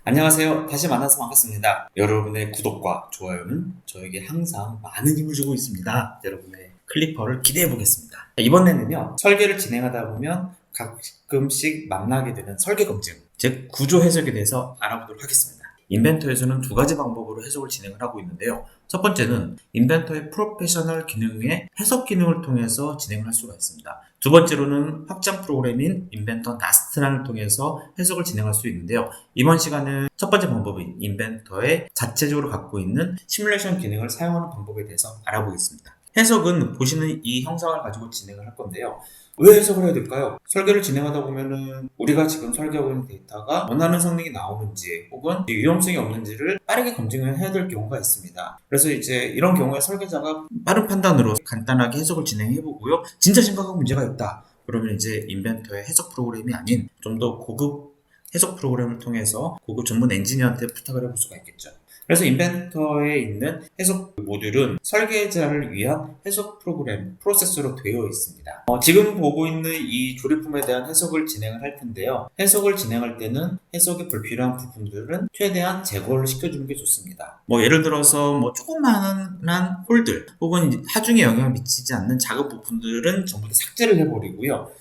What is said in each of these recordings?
안녕하세요. 다시 만나서 반갑습니다. 여러분의 구독과 좋아요는 저에게 항상 많은 힘을 주고 있습니다. 여러분의 클리퍼를 기대해 보겠습니다. 이번에는요, 설계를 진행하다 보면 가끔씩 만나게 되는 설계 검증, 즉 구조 해석에 대해서 알아보도록 하겠습니다. 인벤터에서는 두 가지 방법으로 해석을 진행을 하고 있는데요. 첫 번째는 인벤터의 프로페셔널 기능의 해석 기능을 통해서 진행을 할 수가 있습니다. 두 번째로는 확장 프로그램인 인벤터 나스트란을 통해서 해석을 진행할 수 있는데요. 이번 시간은 첫 번째 방법인 인벤터의 자체적으로 갖고 있는 시뮬레이션 기능을 사용하는 방법에 대해서 알아보겠습니다. 해석은 보시는 이 형상을 가지고 진행을 할 건데요. 왜 해석을 해야 될까요? 설계를 진행하다 보면은 우리가 지금 설계하고 있는 데이터가 원하는 성능이 나오는지 혹은 위험성이 없는지를 빠르게 검증을 해야 될 경우가 있습니다. 그래서 이제 이런 경우에 설계자가 빠른 판단으로 간단하게 해석을 진행해 보고요. 진짜 심각한 문제가 있다. 그러면 이제 인벤터의 해석 프로그램이 아닌 좀 더 고급 해석 프로그램을 통해서 고급 전문 엔지니어한테 부탁을 해볼 수가 있겠죠. 그래서 인벤터에 있는 해석 모듈은 설계자를 위한 해석 프로그램, 프로세서로 되어 있습니다. 지금 보고 있는 이 조립품에 대한 해석을 진행을 할 텐데요. 해석을 진행할 때는 해석에 불필요한 부분들은 최대한 제거를 시켜주는 게 좋습니다. 예를 들어서 조그마한 홀들 혹은 하중에 영향을 미치지 않는 작은 부분들은 전부 다 삭제를 해버리고요.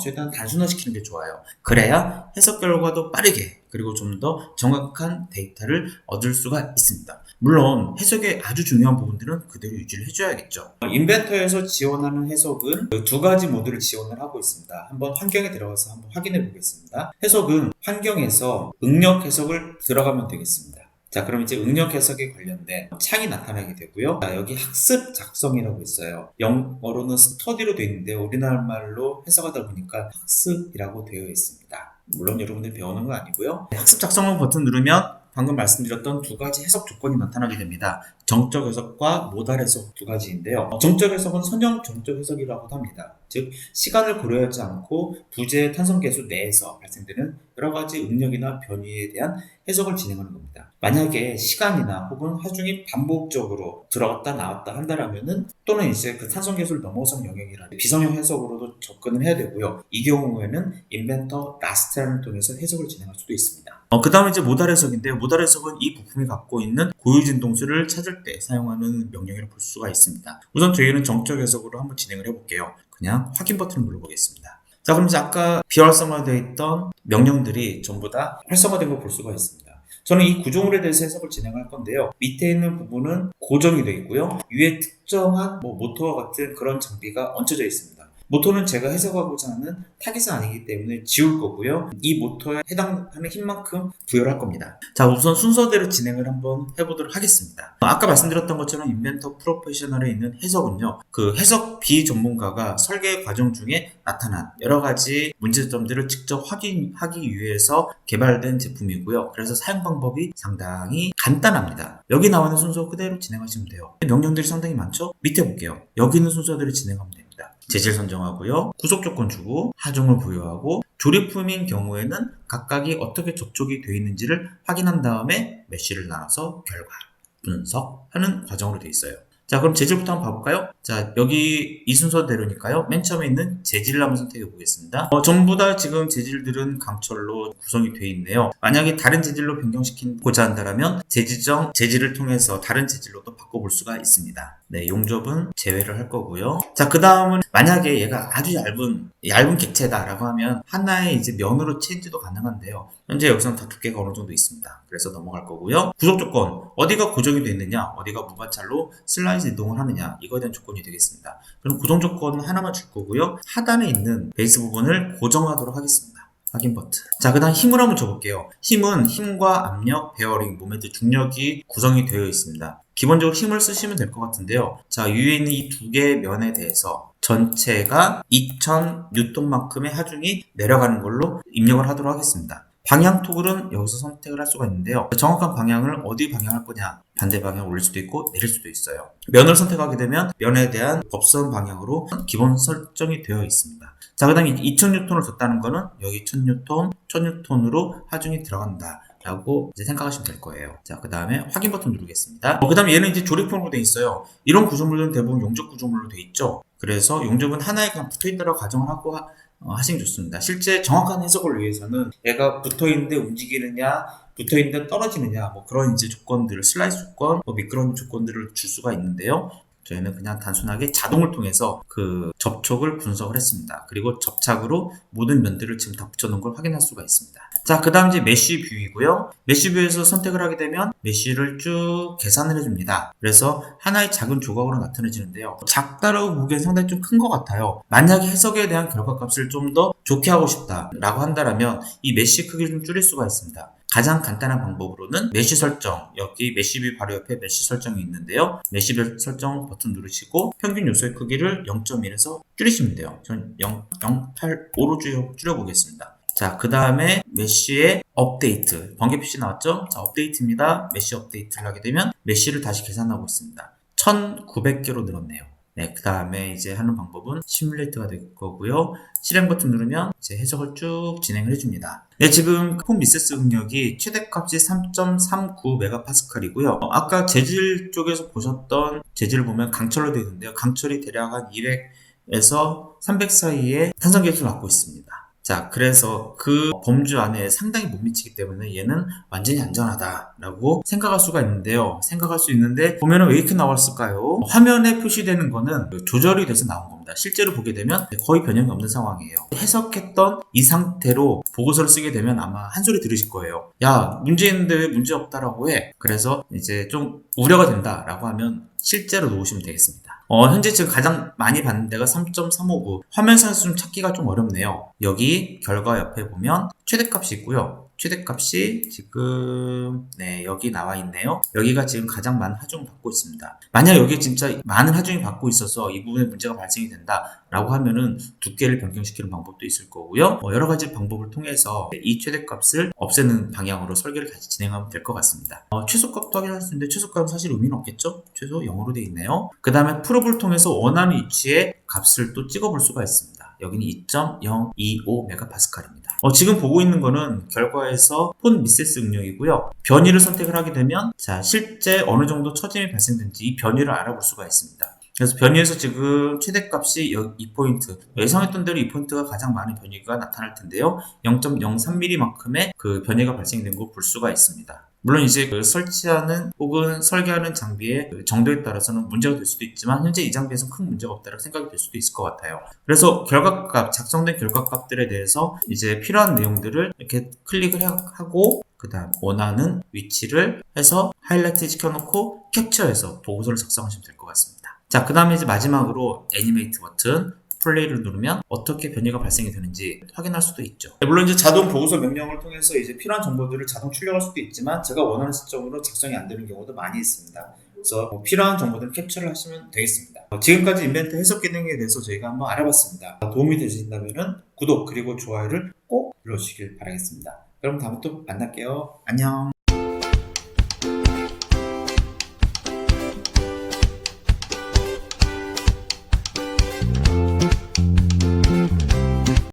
최대한 단순화시키는 게 좋아요. 그래야 해석 결과도 빠르게 그리고 좀 더 정확한 데이터를 얻을 수가 있습니다. 물론 해석의 아주 중요한 부분들은 그대로 유지를 해줘야겠죠. 인벤터에서 지원하는 해석은 두 가지 모드를 지원을 하고 있습니다. 한번 환경에 들어가서 한번 확인해 보겠습니다. 해석은 환경에서 응력 해석을 들어가면 되겠습니다. 자, 그럼 이제 응력 해석에 관련된 창이 나타나게 되고요. 자, 여기 학습 작성이라고 있어요. 영어로는 스터디로 되어 있는데 우리나라 말로 해석하다 보니까 학습이라고 되어 있습니다. 물론 여러분들이 배우는 건 아니고요. 학습 작성을 버튼 누르면 방금 말씀드렸던 두 가지 해석 조건이 나타나게 됩니다. 정적 해석과 모달 해석 두 가지인데요. 정적 해석은 선형 정적 해석이라고도 합니다. 즉 시간을 고려하지 않고 부재 탄성계수 내에서 발생되는 여러 가지 응력이나 변이에 대한 해석을 진행하는 겁니다. 만약에 시간이나 혹은 하중이 반복적으로 들어갔다 나왔다 한다라면은 또는 이제 그 탄성계수를 넘어선 영역이라는 비선형 해석으로도 접근을 해야 되고요. 이 경우에는 인벤터 라스트란을 통해서 해석을 진행할 수도 있습니다. 그 다음에 이제 모달 해석인데요. 모달 해석은 이 부품이 갖고 있는 고유 진동수를 찾을 때 사용하는 명령이라고 볼 수가 있습니다. 우선 저희는 정적 해석으로 한번 진행을 해볼게요. 그냥 확인 버튼을 눌러보겠습니다. 자, 그럼 이제 아까 비활성화되어 있던 명령들이 전부 다 활성화된 걸 볼 수가 있습니다. 저는 이 구조물에 대해서 해석을 진행할 건데요. 밑에 있는 부분은 고정이 되어 있고요. 위에 특정한 모터와 같은 그런 장비가 얹혀져 있습니다. 모터는 제가 해석하고자 하는 타깃은 아니기 때문에 지울 거고요. 이 모터에 해당하는 힘만큼 부여를 할 겁니다. 자, 우선 순서대로 진행을 한번 해보도록 하겠습니다. 아까 말씀드렸던 것처럼 인벤터 프로페셔널에 있는 해석은요. 그 해석 비전문가가 설계 과정 중에 나타난 여러 가지 문제점들을 직접 확인하기 위해서 개발된 제품이고요. 그래서 사용 방법이 상당히 간단합니다. 여기 나오는 순서 그대로 진행하시면 돼요. 명령들이 상당히 많죠? 밑에 볼게요. 여기 있는 순서대로 진행하면 됩니다. 재질 선정하고요. 구속 조건 주고 하중을 부여하고 조립품인 경우에는 각각이 어떻게 접촉이 되어 있는지를 확인한 다음에 메쉬를 나눠서 결과, 분석하는 과정으로 되어 있어요. 자, 그럼 재질부터 한번 봐볼까요? 자, 여기 이 순서대로니까요. 맨 처음에 있는 재질을 한번 선택해 보겠습니다. 전부 다 지금 재질들은 강철로 구성이 되어 있네요. 만약에 다른 재질로 변경시키고자 한다면 재질을 통해서 다른 재질로 또 바꿔볼 수가 있습니다. 네, 용접은 제외를 할 거고요. 자, 그 다음은 만약에 얘가 아주 얇은 객체다라고 하면 하나의 이제 면으로 체인지도 가능한데요. 현재 여기서는 다 두께가 어느 정도 있습니다. 그래서 넘어갈 거고요. 구속 조건, 어디가 고정이 되어 있느냐, 어디가 무관찰로 슬라이드 이동을 하느냐, 이거에 대한 조건이 되겠습니다. 그럼 고정 조건 하나만 줄 거고요. 하단에 있는 베이스 부분을 고정하도록 하겠습니다. 확인 버튼. 자, 그 다음 힘을 한번 줘볼게요. 힘은 힘과 압력, 베어링, 모멘트, 중력이 구성이 되어 있습니다. 기본적으로 힘을 쓰시면 될 것 같은데요. 자, 위에 있는 이 두 개의 면에 대해서 전체가 2000N만큼의 하중이 내려가는 걸로 입력을 하도록 하겠습니다. 방향 토글은 여기서 선택을 할 수가 있는데요. 정확한 방향을 어디 방향할 거냐, 반대 방향 올릴 수도 있고 내릴 수도 있어요. 면을 선택하게 되면 면에 대한 법선 방향으로 기본 설정이 되어 있습니다. 자, 그 다음에 2000N을 줬다는 거는 여기 1000N, 1000N으로 하중이 들어간다 라고 이제 생각하시면 될 거예요. 자, 그 다음에 확인 버튼 누르겠습니다. 그 다음에 얘는 이제 조립형으로 되어 있어요. 이런 구조물은 대부분 용접 구조물로 되어 있죠. 그래서 용접은 하나에 그냥 붙어있다고 가정을 하고 하시면 좋습니다. 실제 정확한 해석을 위해서는 얘가 붙어있는데 움직이느냐 붙어있는데 떨어지느냐, 뭐 그런 이제 조건들, 슬라이스 조건, 뭐 미끄러운 조건들을 줄 수가 있는데요. 저희는 그냥 단순하게 자동을 통해서 그 접촉을 분석을 했습니다. 그리고 접착으로 모든 면들을 지금 다 붙여놓은 걸 확인할 수가 있습니다. 자, 그 다음 이제 메쉬 뷰이고요. 메쉬 뷰에서 선택을 하게 되면 메쉬를 쭉 계산을 해줍니다. 그래서 하나의 작은 조각으로 나타내지는데요. 작다라고 보기엔 상당히 좀 큰 것 같아요. 만약에 해석에 대한 결과값을 좀 더 좋게 하고 싶다라고 한다면 이 메쉬 크기를 좀 줄일 수가 있습니다. 가장 간단한 방법으로는 메쉬 설정, 여기 메쉬뷰 바로 옆에 메쉬 설정이 있는데요. 메쉬 설정 버튼 누르시고 평균 요소의 크기를 0.1에서 줄이시면 돼요. 전 0.85로 줄여보겠습니다. 자, 그 다음에 메쉬의 업데이트, 번개 표시 나왔죠? 자, 업데이트입니다. 메쉬 업데이트를 하게 되면 메쉬를 다시 계산하고 있습니다. 1900개로 늘었네요. 네, 그 다음에 이제 하는 방법은 시뮬레이트가 될 거고요. 실행 버튼 누르면 이제 해석을 쭉 진행을 해줍니다. 네, 지금 폼 미세스 응력이 최대값이 3.39MPa이고요. 아까 재질 쪽에서 보셨던 재질을 보면 강철로 되어 있는데요. 강철이 대략 한 200에서 300 사이의 탄성 계수를 갖고 있습니다. 자, 그래서 그 범주 안에 상당히 못 미치기 때문에 얘는 완전히 안전하다라고 생각할 수가 있는데요. 생각할 수 있는데 보면은 왜 이렇게 나왔을까요? 화면에 표시되는 거는 조절이 돼서 나온 겁니다. 실제로 보게 되면 거의 변형이 없는 상황이에요. 해석했던 이 상태로 보고서를 쓰게 되면 아마 한 소리 들으실 거예요. 야, 문제 있는데 왜 문제 없다라고 해? 그래서 이제 좀 우려가 된다라고 하면 실제로 놓으시면 되겠습니다. 현재 지금 가장 많이 받는 데가 3.359. 화면상에서 좀 찾기가 좀 어렵네요. 여기 결과 옆에 보면 최대값이 있고요. 최대값이 지금 여기 나와 있네요. 여기가 지금 가장 많은 하중을 받고 있습니다. 만약 여기 진짜 많은 하중이 받고 있어서 이 부분에 문제가 발생이 된다라고 하면은 두께를 변경시키는 방법도 있을 거고요. 여러 가지 방법을 통해서 이 최대값을 없애는 방향으로 설계를 다시 진행하면 될 것 같습니다. 최소값도 확인할 수 있는데 최소값은 사실 의미는 없겠죠? 최소 0으로 되어 있네요. 그 다음에 프로브를 통해서 원하는 위치에 값을 또 찍어볼 수가 있습니다. 여기는 2.025MPa입니다. 지금 보고 있는 거는 결과에서 폰 미세스 응력이고요. 변이를 선택을 하게 되면 자, 실제 어느 정도 처짐이 발생된지 이 변이를 알아볼 수가 있습니다. 그래서 변이에서 지금 최대값이 2포인트, 예상했던 대로 2포인트가 가장 많은 변이가 나타날 텐데요. 0.03mm만큼의 그 변이가 발생된 거 볼 수가 있습니다. 물론 이제 그 설치하는 혹은 설계하는 장비의 그 정도에 따라서는 문제가 될 수도 있지만 현재 이 장비에서는 큰 문제가 없다고 생각이 될 수도 있을 것 같아요. 그래서 결과값, 작성된 결과값들에 대해서 이제 필요한 내용들을 이렇게 클릭을 하고 그 다음 원하는 위치를 해서 하이라이트 시켜놓고 캡처해서 보고서를 작성하시면 될 것 같습니다. 자, 그 다음에 이제 마지막으로 애니메이트 버튼 플레이를 누르면 어떻게 변이가 발생이 되는지 확인할 수도 있죠. 물론 이제 자동 보고서 명령을 통해서 이제 필요한 정보들을 자동 출력할 수도 있지만 제가 원하는 시점으로 작성이 안 되는 경우도 많이 있습니다. 그래서 필요한 정보들을 캡처를 하시면 되겠습니다. 지금까지 인벤트 해석 기능에 대해서 저희가 한번 알아봤습니다. 도움이 되신다면 구독 그리고 좋아요를 꼭 눌러주시길 바라겠습니다. 그럼 다음에 또 만날게요. 안녕.